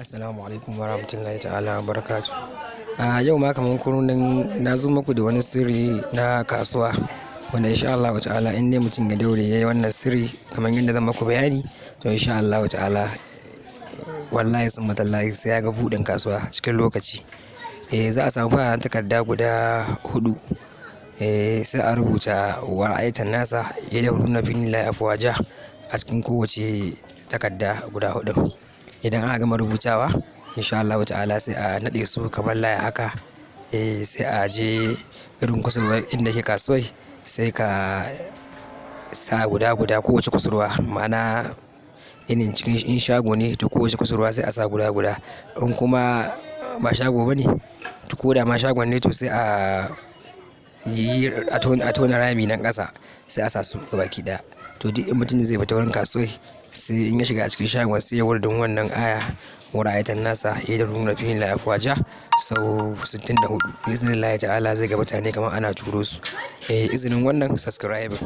Assalamu alaikum warahmatullahi ta'ala wa barakatu. A yau ma kaman kullum na zo muku da wani sirri na kasuwa wanda insha Allah ta'ala in dai mutum ya daure yayi wannan sirri kamar yadda zan muku bayani, to insha Allah ta'ala wallahi summa tallahi sai ya ga buɗin kasuwa cikin lokaci. Za a samu fararen takarda guda huɗu. Sai a rubuta wa ra'aytan nasa yadkhuluna fi dinillahi afwaja a cikin kowace takarda guda huɗun. Idan aka gama rubutawa insha Allah ta'ala sai a naɗe su kamar laya haka. Sai a je irin kusurwar inda ke kasuwai sai ka sa guda kowace kusurwa, ma'ana irin cikin in shago ne to kowace kusurwa sai a sa guda. In kuma ba shago bane to ko da ma shagon ne to sai a tona rami nan ƙasa sai a sa su gabaki ɗaya. To duk in mutum zai fita wurin kasuwai sai in ya shiga a cikin shagon sai ya wurdin wannan aya wa ra'aytan nasa yadkhuluna fi dinillahi afwaja sau 64. Bi iznillahi ta'ala zai ga mutane kamar ana turo su. Izinin wannan subscribe.